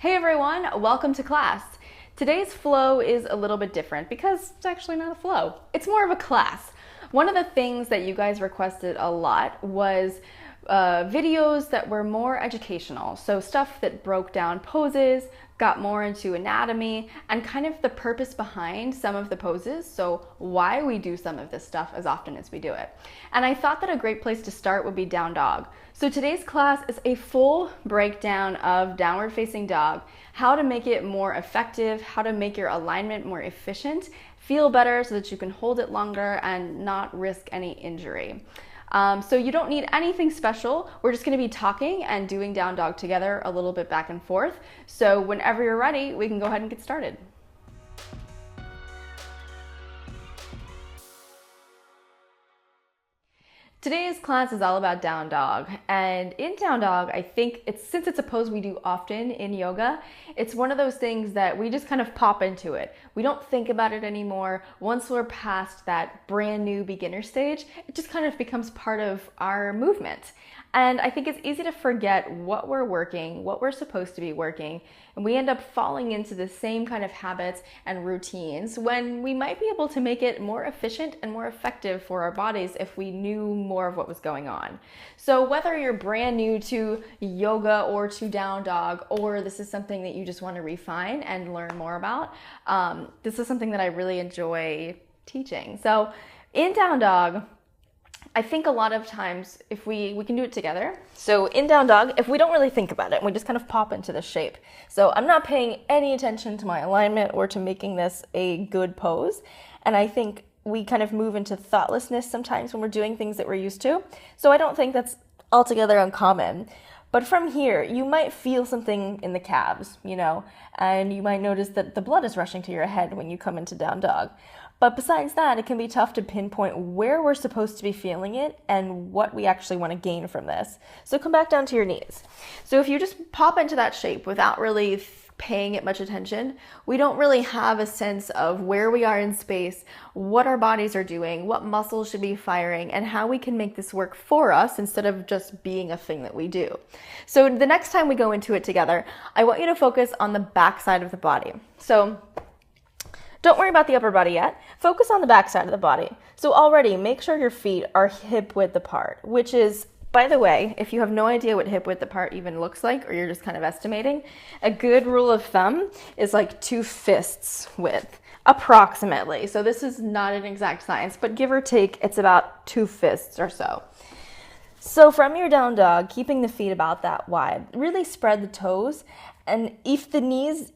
Hey everyone, welcome to class. Today's flow is a little bit different because it's actually not a flow. It's more of a class. One of the things that you guys requested a lot was videos that were more educational. So stuff that broke down poses, got more into anatomy, and kind of the purpose behind some of the poses. So why we do some of this stuff as often as we do it. And I thought that a great place to start would be down dog. So today's class is a full breakdown of downward facing dog, how to make it more effective, how to make your alignment more efficient, feel better so that you can hold it longer and not risk any injury. So you don't need anything special. We're just going to be talking and doing down dog together a little bit back and forth. So whenever you're ready, we can go ahead and get started. Today's class is all about down dog, and in down dog, I think since it's a pose we do often in yoga, it's one of those things that we just kind of pop into it. We don't think about it anymore. Once we're past that brand new beginner stage, it just kind of becomes part of our movement. And I think it's easy to forget what we're working, what we're supposed to be working, and we end up falling into the same kind of habits and routines when we might be able to make it more efficient and more effective for our bodies if we knew more of what was going on. So whether you're brand new to yoga or to down dog, or this is something that you just want to refine and learn more about, this is something that I really enjoy teaching. So in down dog, I think a lot of times if we can do it together. So in down dog, if we don't really think about it, we just kind of pop into this shape. So I'm not paying any attention to my alignment or to making this a good pose. And I think we kind of move into thoughtlessness sometimes when we're doing things that we're used to. So I don't think that's altogether uncommon. But from here, you might feel something in the calves, and you might notice that the blood is rushing to your head when you come into down dog. But besides that, it can be tough to pinpoint where we're supposed to be feeling it and what we actually want to gain from this. So come back down to your knees. So if you just pop into that shape without really paying it much attention, we don't really have a sense of where we are in space, what our bodies are doing, what muscles should be firing, and how we can make this work for us instead of just being a thing that we do. So the next time we go into it together, I want you to focus on the back side of the body. So don't worry about the upper body yet. Focus on the back side of the body. So already make sure your feet are hip width apart, which is, by the way, if you have no idea what hip width apart even looks like, or you're just kind of estimating, a good rule of thumb is like 2 fists width, approximately. So this is not an exact science, but give or take, it's about 2 fists or so. So from your down dog, keeping the feet about that wide, really spread the toes. And if the knees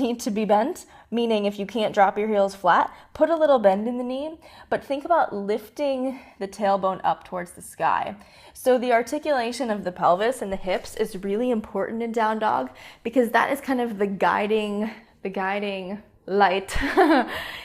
need to be bent, meaning if you can't drop your heels flat, put a little bend in the knee, but think about lifting the tailbone up towards the sky. So the articulation of the pelvis and the hips is really important in down dog because that is kind of the guiding light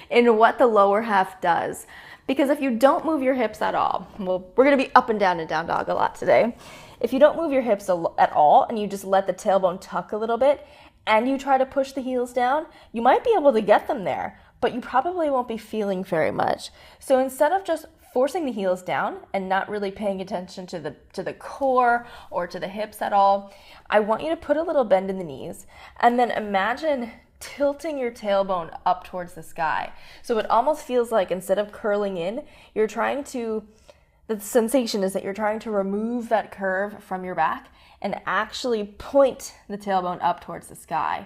in what the lower half does. Because if you don't move your hips at all, well, we're going to be up and down in down dog a lot today. If you don't move your hips at all and you just let the tailbone tuck a little bit and you try to push the heels down, you might be able to get them there, but you probably won't be feeling very much. So instead of just forcing the heels down and not really paying attention to the core or to the hips at all, I want you to put a little bend in the knees and then imagine tilting your tailbone up towards the sky. So it almost feels like instead of curling in, the sensation is that you're trying to remove that curve from your back and actually point the tailbone up towards the sky.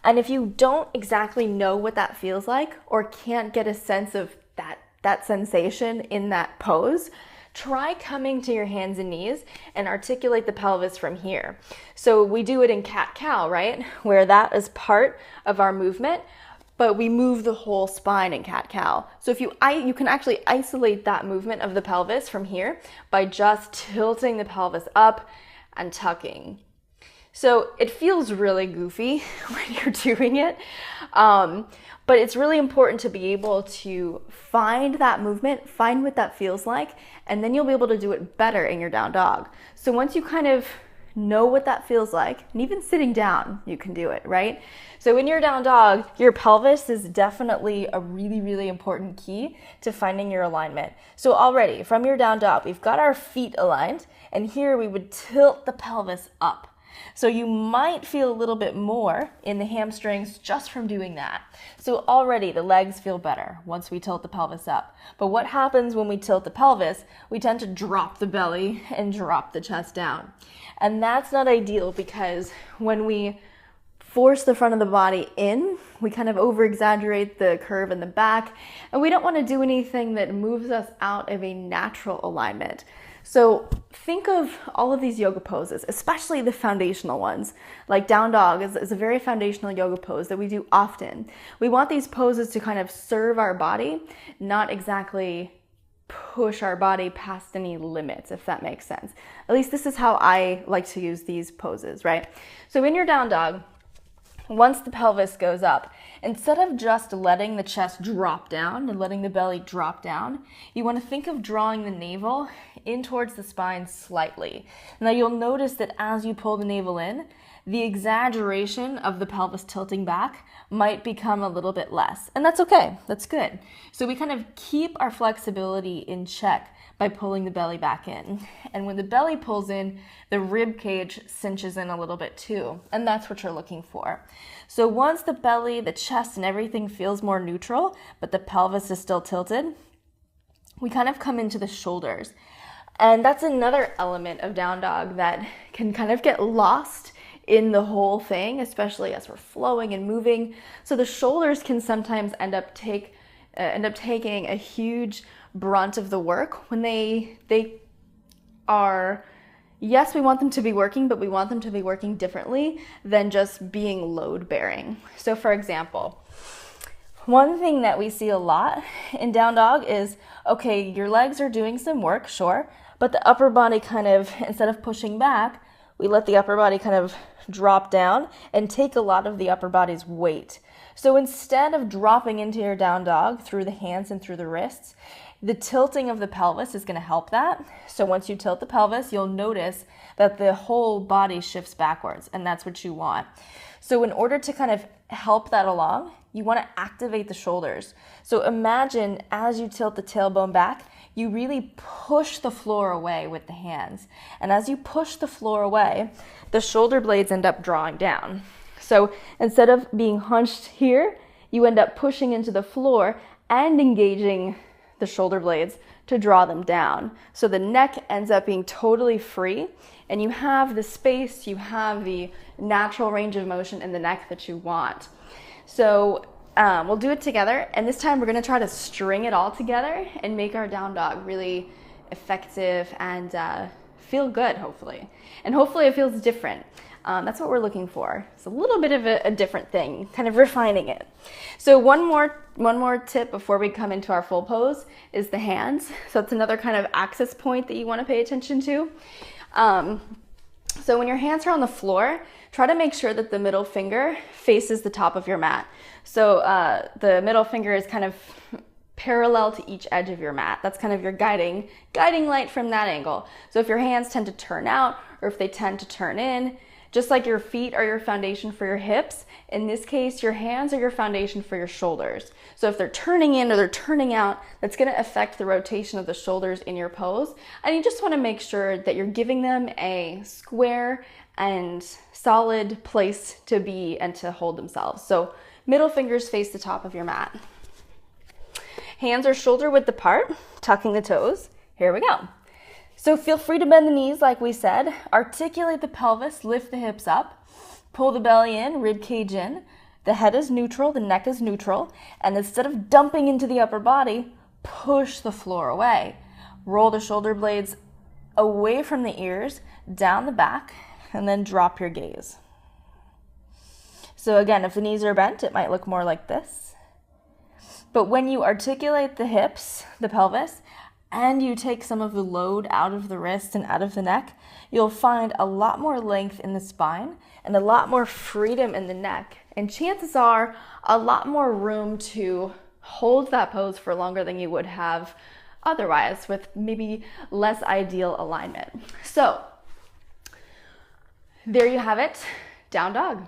And if you don't exactly know what that feels like or can't get a sense of that sensation in that pose, try coming to your hands and knees and articulate the pelvis from here. So we do it in cat-cow, right? Where that is part of our movement, but we move the whole spine in cat-cow. So if you can actually isolate that movement of the pelvis from here by just tilting the pelvis up and tucking. So it feels really goofy when you're doing it, but it's really important to be able to find that movement, find what that feels like, and then you'll be able to do it better in your down dog. So once you kind of know what that feels like, and even sitting down, you can do it, right? So in your down dog, your pelvis is definitely a really, really important key to finding your alignment. So already from your down dog, we've got our feet aligned, and here we would tilt the pelvis up. So you might feel a little bit more in the hamstrings just from doing that. So already the legs feel better once we tilt the pelvis up. But what happens when we tilt the pelvis? We tend to drop the belly and drop the chest down. And that's not ideal because when we force the front of the body in, we kind of over-exaggerate the curve in the back, and we don't want to do anything that moves us out of a natural alignment. So think of all of these yoga poses, especially the foundational ones. Like down dog is a very foundational yoga pose that we do often. We want these poses to kind of serve our body, not exactly push our body past any limits, if that makes sense. At least this is how I like to use these poses, right? So in your down dog, once the pelvis goes up, instead of just letting the chest drop down and letting the belly drop down, you want to think of drawing the navel in towards the spine slightly. Now you'll notice that as you pull the navel in, the exaggeration of the pelvis tilting back might become a little bit less. And that's okay, that's good. So we kind of keep our flexibility in check by pulling the belly back in. And when the belly pulls in, the rib cage cinches in a little bit too. And that's what you're looking for. So once the belly, the chest, and everything feels more neutral, but the pelvis is still tilted, we kind of come into the shoulders. And that's another element of down dog that can kind of get lost in the whole thing, especially as we're flowing and moving. So the shoulders can sometimes end up taking a huge brunt of the work when they are, yes, we want them to be working, but we want them to be working differently than just being load bearing. So for example, one thing that we see a lot in down dog is, okay, your legs are doing some work, sure, but the upper body kind of, instead of pushing back, we let the upper body kind of drop down and take a lot of the upper body's weight. So instead of dropping into your down dog through the hands and through the wrists, the tilting of the pelvis is going to help that. So once you tilt the pelvis, you'll notice that the whole body shifts backwards, and that's what you want. So in order to kind of help that along, you want to activate the shoulders. So imagine as you tilt the tailbone back, you really push the floor away with the hands. And as you push the floor away, the shoulder blades end up drawing down. So instead of being hunched here, you end up pushing into the floor and engaging the shoulder blades to draw them down. So the neck ends up being totally free, and you have the space, you have the natural range of motion in the neck that you want. So we'll do it together, and this time we're going to try to string it all together and make our down dog really effective and feel good, hopefully. And hopefully it feels different. That's what we're looking for. It's a little bit of a different thing, kind of refining it. So one more tip before we come into our full pose is the hands. So it's another kind of access point that you want to pay attention to. So when your hands are on the floor, try to make sure that the middle finger faces the top of your mat. So the middle finger is kind of parallel to each edge of your mat. That's kind of your guiding light from that angle. So if your hands tend to turn out or if they tend to turn in, just like your feet are your foundation for your hips, in this case, your hands are your foundation for your shoulders. So if they're turning in or they're turning out, that's gonna affect the rotation of the shoulders in your pose. And you just wanna make sure that you're giving them a square and solid place to be and to hold themselves. So middle fingers face the top of your mat. Hands are shoulder width apart, tucking the toes. Here we go. So feel free to bend the knees like we said, articulate the pelvis, lift the hips up, pull the belly in, rib cage in, the head is neutral, the neck is neutral, and instead of dumping into the upper body, push the floor away. Roll the shoulder blades away from the ears, down the back, and then drop your gaze. So again, if the knees are bent, it might look more like this. But when you articulate the hips, the pelvis, and you take some of the load out of the wrist and out of the neck, you'll find a lot more length in the spine and a lot more freedom in the neck. And chances are a lot more room to hold that pose for longer than you would have otherwise with maybe less ideal alignment. So there you have it, down dog.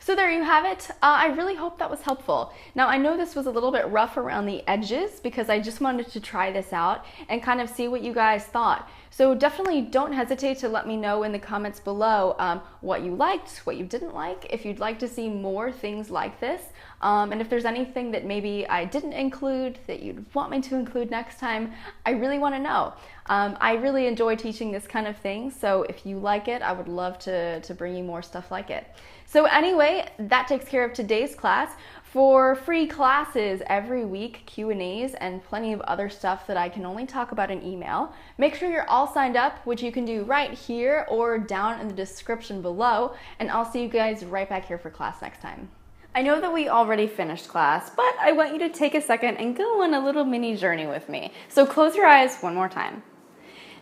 So there you have it. I really hope that was helpful. Now I know this was a little bit rough around the edges because I just wanted to try this out and kind of see what you guys thought. So definitely don't hesitate to let me know in the comments below what you liked, what you didn't like, if you'd like to see more things like this, and if there's anything that maybe I didn't include that you'd want me to include next time. I really want to know. I really enjoy teaching this kind of thing, so if you like it, I would love to bring you more stuff like it. So anyway, that takes care of today's class. For free classes every week, Q&As, and plenty of other stuff that I can only talk about in email, make sure you're all signed up, which you can do right here or down in the description below, and I'll see you guys right back here for class next time. I know that we already finished class, but I want you to take a second and go on a little mini journey with me. So close your eyes one more time.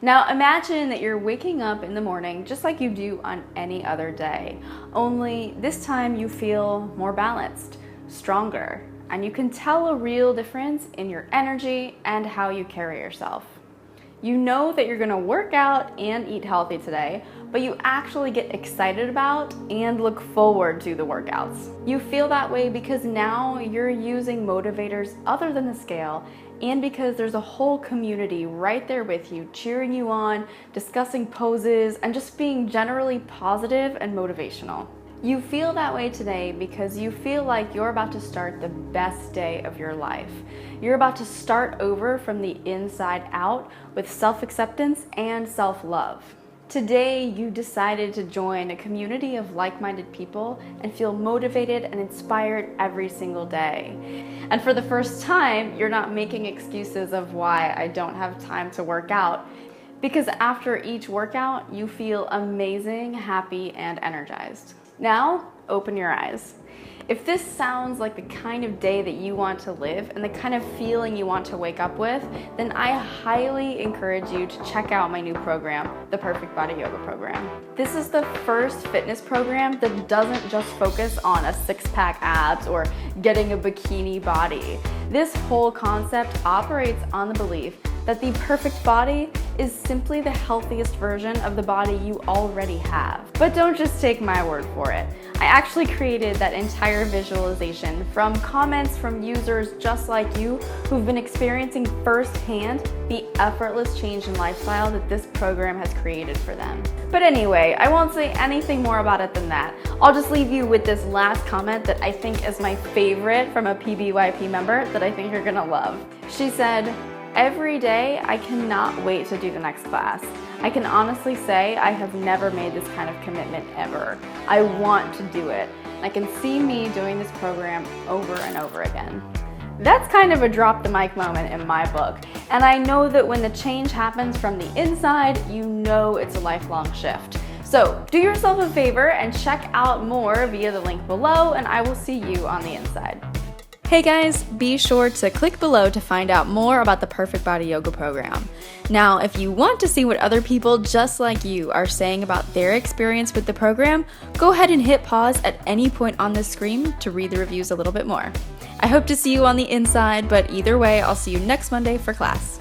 Now imagine that you're waking up in the morning just like you do on any other day, only this time you feel more balanced, stronger, and you can tell a real difference in your energy and how you carry yourself. You know that you're gonna work out and eat healthy today, but you actually get excited about and look forward to the workouts. You feel that way because now you're using motivators other than the scale, and because there's a whole community right there with you, cheering you on, discussing poses, and just being generally positive and motivational. You feel that way today because you feel like you're about to start the best day of your life. You're about to start over from the inside out with self-acceptance and self-love. Today, you decided to join a community of like-minded people and feel motivated and inspired every single day. And for the first time, you're not making excuses of why I don't have time to work out, because after each workout, you feel amazing, happy, and energized. Now, open your eyes. If this sounds like the kind of day that you want to live and the kind of feeling you want to wake up with, then I highly encourage you to check out my new program, the Perfect Body Yoga Program. This is the first fitness program that doesn't just focus on a six-pack abs or getting a bikini body. This whole concept operates on the belief that the perfect body is simply the healthiest version of the body you already have. But don't just take my word for it. I actually created that entire visualization from comments from users just like you who've been experiencing firsthand the effortless change in lifestyle that this program has created for them. But anyway, I won't say anything more about it than that. I'll just leave you with this last comment that I think is my favorite from a PBYP member that I think you're gonna love. She said, "Every day, I cannot wait to do the next class. I can honestly say I have never made this kind of commitment ever. I want to do it. I can see me doing this program over and over again." That's kind of a drop the mic moment in my book. And I know that when the change happens from the inside, you know it's a lifelong shift. So do yourself a favor and check out more via the link below, and I will see you on the inside. Hey guys, be sure to click below to find out more about the Perfect Body Yoga Program. Now, if you want to see what other people just like you are saying about their experience with the program, go ahead and hit pause at any point on this screen to read the reviews a little bit more. I hope to see you on the inside, but either way, I'll see you next Monday for class.